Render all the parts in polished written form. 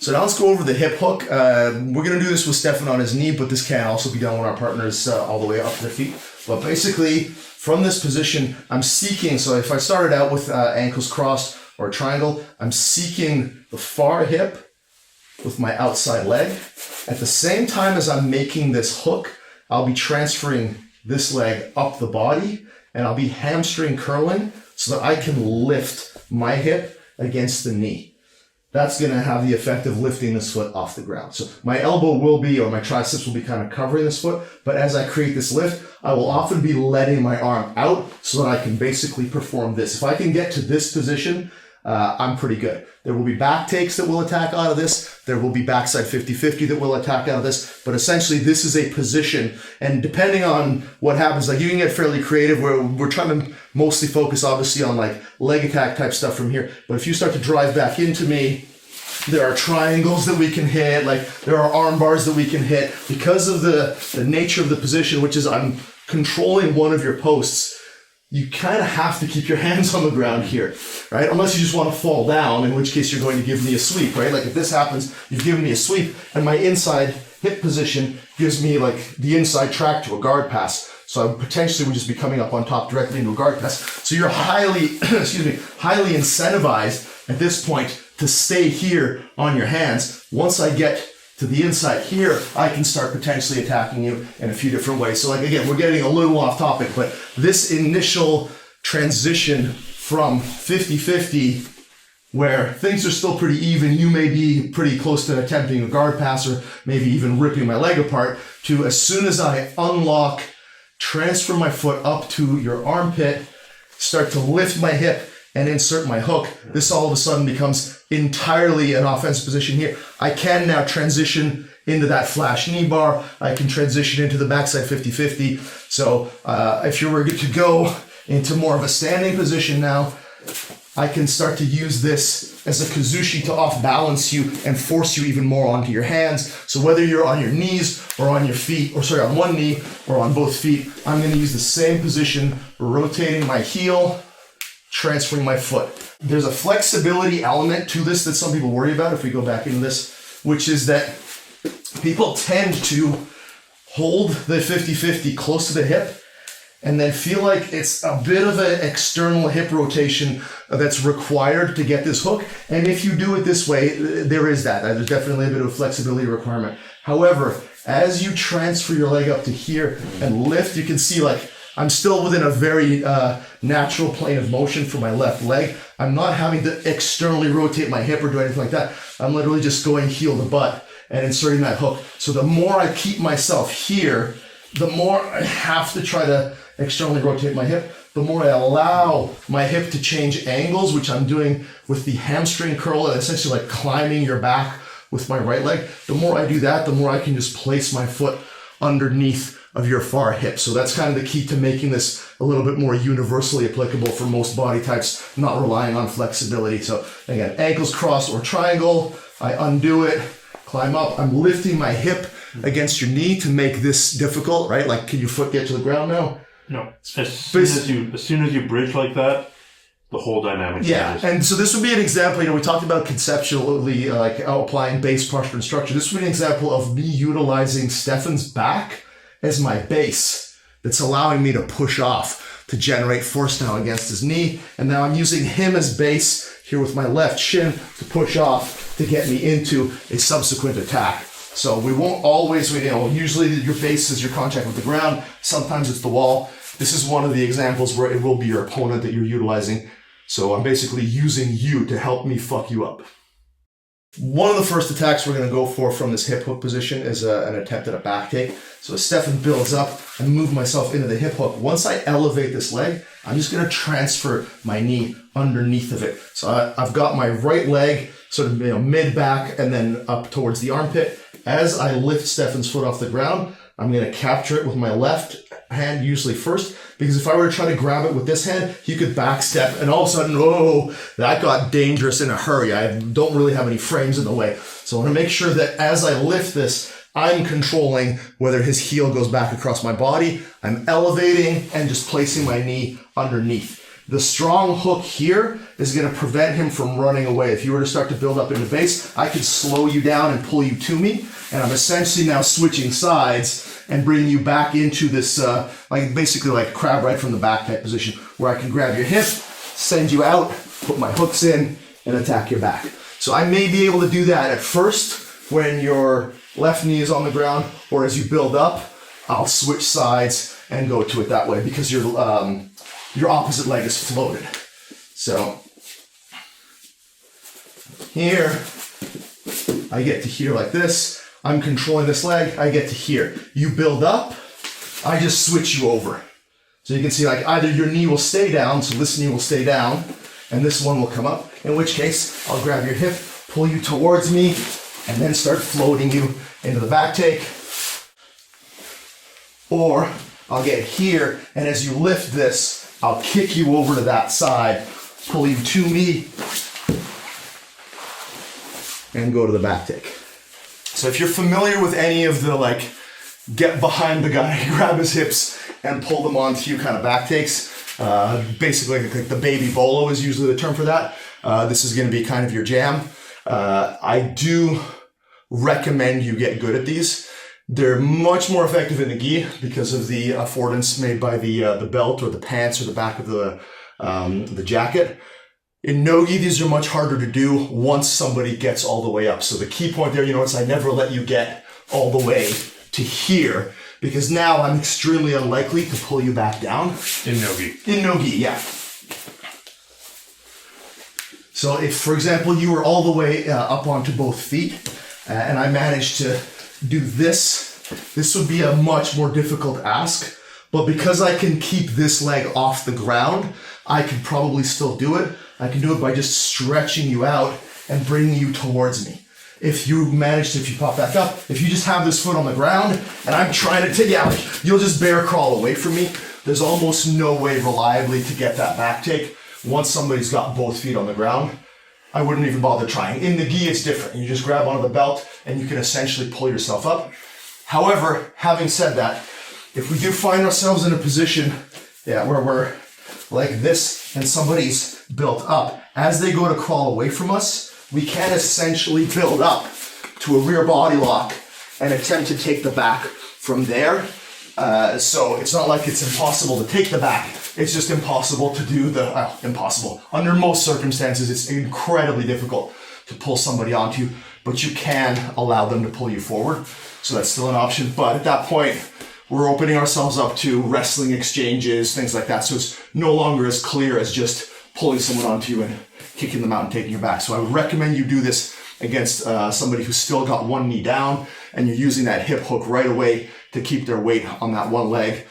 So now let's go over the hip hook. We're going to do this with Stephan on his knee, but this can also be done when our partner's all the way up to their feet. But basically, from this position, I'm seeking, so if I started out with ankles crossed or a triangle, I'm seeking the far hip with my outside leg. At the same time as I'm making this hook, I'll be transferring this leg up the body, and I'll be hamstring curling so that I can lift my hip against the knee. That's going to have the effect of lifting this foot off the ground. So my elbow will be, or my triceps will be kind of covering this foot, but as I create this lift, I will often be letting my arm out so that I can basically perform this. If I can get to this position, I'm pretty good. There will be back takes that will attack out of this. There will be backside 50-50 that will attack out of this. But essentially, this is a position. And depending on what happens, like you can get fairly creative. We're trying to mostly focus, obviously, on like leg attack type stuff from here. But if you start to drive back into me, there are triangles that we can hit. Like there are arm bars that we can hit. Because of the nature of the position, which is I'm controlling one of your posts, you kind of have to keep your hands on the ground here, right? Unless you just want to fall down, in which case you're going to give me a sweep, right? Like if this happens, you've given me a sweep, and my inside hip position gives me like the inside track to a guard pass. So I potentially would just be coming up on top directly into a guard pass. So you're highly, highly incentivized at this point to stay here on your hands. Once I get to the inside here, I can start potentially attacking you in a few different ways. So like, again, we're getting a little off topic, but this initial transition from 50-50, where things are still pretty even, you may be pretty close to attempting a guard pass or maybe even ripping my leg apart, to as soon as I unlock, transfer my foot up to your armpit, start to lift my hip and insert my hook, this all of a sudden becomes entirely an offensive position here. I can now transition into that flash knee bar. I can transition into the backside 50-50. So if you were to go into more of a standing position now, I can start to use this as a kazushi to off balance you and force you even more onto your hands. So whether you're on your knees or on your feet, or sorry, on one knee or on both feet, I'm going to use the same position, rotating my heel, transferring my foot. There's a flexibility element to this that some people worry about if we go back into this, which is that people tend to hold the 50-50 close to the hip and then feel like it's a bit of an external hip rotation that's required to get this hook. And if you do it this way, there is that. There's definitely a bit of a flexibility requirement. However, as you transfer your leg up to here and lift, you can see like I'm still within a very natural plane of motion for my left leg. I'm not having to externally rotate my hip or do anything like that. I'm literally just going heel to butt and inserting that hook. So the more I keep myself here, the more I have to try to externally rotate my hip, the more I allow my hip to change angles, which I'm doing with the hamstring curl, essentially like climbing your back with my right leg. The more I do that, the more I can just place my foot underneath of your far hip. So that's kind of the key to making this a little bit more universally applicable for most body types, not relying on flexibility. So again, ankles crossed or triangle, I undo it, climb up, I'm lifting my hip against your knee to make this difficult, right? Like, can your foot get to the ground now? No. As soon as you bridge like that, the whole dynamic changes. Yeah, and so this would be an example, we talked about conceptually, like applying base posture and structure. This would be an example of me utilizing Stephan's back as my base that's allowing me to push off to generate force now against his knee. And now I'm using him as base here with my left shin to push off to get me into a subsequent attack. So we won't always, usually your base is your contact with the ground. Sometimes it's the wall. This is one of the examples where it will be your opponent that you're utilizing. So I'm basically using you to help me fuck you up. One of the first attacks we're going to go for from this hip hook position is an attempt at a back take. So as Stephan builds up, I move myself into the hip hook. Once I elevate this leg, I'm just going to transfer my knee underneath of it. So I've got my right leg sort of mid-back and then up towards the armpit. As I lift Stephan's foot off the ground, I'm going to capture it with my left hand usually first, because if I were to try to grab it with this hand, he could backstep and all of a sudden, oh, that got dangerous in a hurry. I don't really have any frames in the way. So I want to make sure that as I lift this, I'm controlling whether his heel goes back across my body. I'm elevating and just placing my knee underneath. The strong hook here is going to prevent him from running away. If you were to start to build up into base, I could slow you down and pull you to me. And I'm essentially now switching sides and bringing you back into this, basically like crab right from the back type position, where I can grab your hip, send you out, put my hooks in, and attack your back. So I may be able to do that at first when your left knee is on the ground, or as you build up, I'll switch sides and go to it that way because your opposite leg is floated. So here, I get to here like this. I'm controlling this leg, I get to here. You build up, I just switch you over. So you can see like either your knee will stay down, so this knee will stay down, and this one will come up, in which case I'll grab your hip, pull you towards me, and then start floating you into the back take. Or I'll get here, and as you lift this, I'll kick you over to that side, pull you to me, and go to the back take. So if you're familiar with any of the like, get behind the guy, grab his hips, and pull them onto you kind of back takes, basically like the baby bolo is usually the term for that. This is going to be kind of your jam. I do recommend you get good at these. They're much more effective in the gi because of the affordance made by the belt or the pants or the back of the jacket. In no-gi, these are much harder to do once somebody gets all the way up. So the key point there, you notice I never let you get all the way to here because now I'm extremely unlikely to pull you back down. In no-gi. In no-gi, yeah. So if, for example, you were all the way up onto both feet and I managed to do this would be a much more difficult ask. But because I can keep this leg off the ground, I can probably still do it. I can do it by just stretching you out and bringing you towards me. If you pop back up, if you just have this foot on the ground and I'm trying to take you out, you'll just bear crawl away from me. There's almost no way reliably to get that back take. Once somebody's got both feet on the ground, I wouldn't even bother trying. In the gi, it's different. You just grab onto the belt and you can essentially pull yourself up. However, having said that, if we do find ourselves in a position where we're like this and somebody's built up, as they go to crawl away from us, we can essentially build up to a rear body lock and attempt to take the back from there. So it's not like it's impossible to take the back. It's just impossible to do impossible. Under most circumstances, it's incredibly difficult to pull somebody onto you, but you can allow them to pull you forward. So that's still an option. But at that point, we're opening ourselves up to wrestling exchanges, things like that. So it's no longer as clear as just pulling someone onto you and kicking them out and taking your back. So I would recommend you do this against somebody who's still got one knee down and you're using that hip hook right away to keep their weight on that one leg.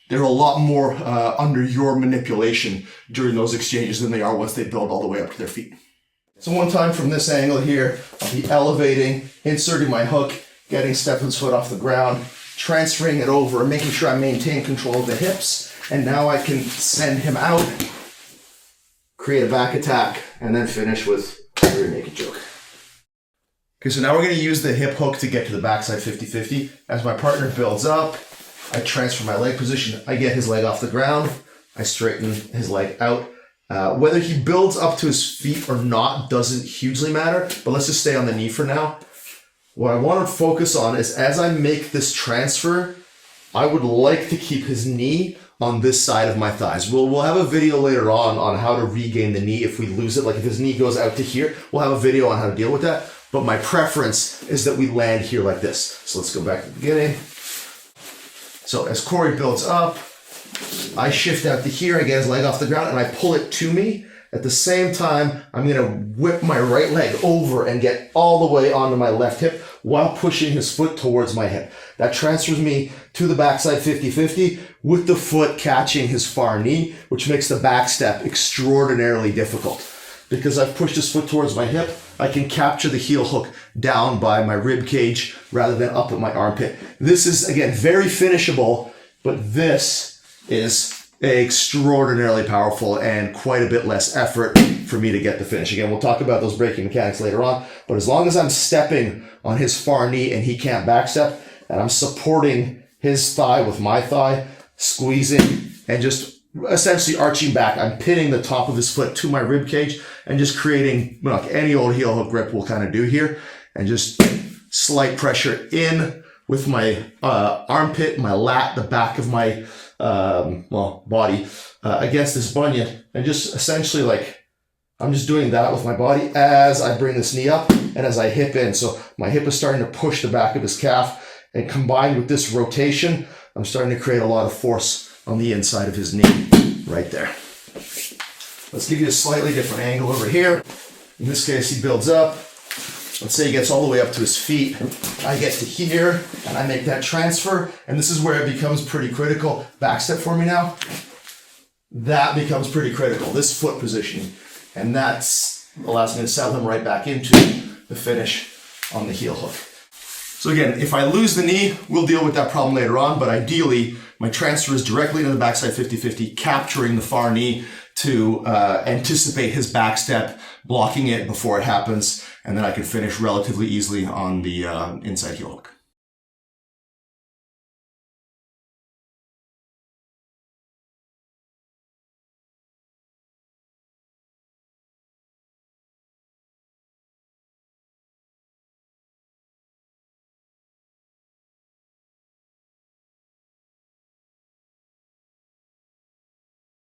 They're a lot more under your manipulation during those exchanges than they are once they build all the way up to their feet. So one time from this angle here, I'll be elevating, inserting my hook, getting Stephan's foot off the ground, transferring it over, making sure I maintain control of the hips, and now I can send him out, create a back attack, and then finish with a rear naked choke. Okay, so now we're going to use the hip hook to get to the backside 50-50. As my partner builds up, I transfer my leg position. I get his leg off the ground. I straighten his leg out. Whether he builds up to his feet or not doesn't hugely matter, but let's just stay on the knee for now. What I want to focus on is as I make this transfer, I would like to keep his knee on this side of my thighs. We'll have a video later on how to regain the knee if we lose it. Like if his knee goes out to here, we'll have a video on how to deal with that. But my preference is that we land here like this. So let's go back to the beginning. So as Corey builds up, I shift out to here, I get his leg off the ground, and I pull it to me. At the same time, I'm going to whip my right leg over and get all the way onto my left hip while pushing his foot towards my hip. That transfers me to the backside 50-50 with the foot catching his far knee, which makes the back step extraordinarily difficult. Because I've pushed his foot towards my hip, I can capture the heel hook down by my rib cage rather than up at my armpit. This is, again, very finishable, but this is extraordinarily powerful and quite a bit less effort for me to get the finish. Again, we'll talk about those braking mechanics later on, but as long as I'm stepping on his far knee and he can't backstep, and I'm supporting his thigh with my thigh, squeezing and just essentially arching back. I'm pinning the top of his foot to my rib cage and just creating, like any old heel hook grip will kind of do here, and just slight pressure in with my armpit, my lat, the back of my body against this bunion, and just essentially like I'm just doing that with my body as I bring this knee up and as I hip in. So my hip is starting to push the back of his calf, and combined with this rotation, I'm starting to create a lot of force on the inside of his knee right there. Let's give you a slightly different angle over here. In this case, he builds up. Let's say he gets all the way up to his feet. I get to here and I make that transfer. And this is where it becomes pretty critical. Back step for me now. That becomes pretty critical, this foot positioning. And that's allows me to settle him right back into the finish on the heel hook. So again, if I lose the knee, we'll deal with that problem later on, but ideally, my transfer is directly to the backside 50-50, capturing the far knee to anticipate his back step, blocking it before it happens, and then I can finish relatively easily on the inside heel hook.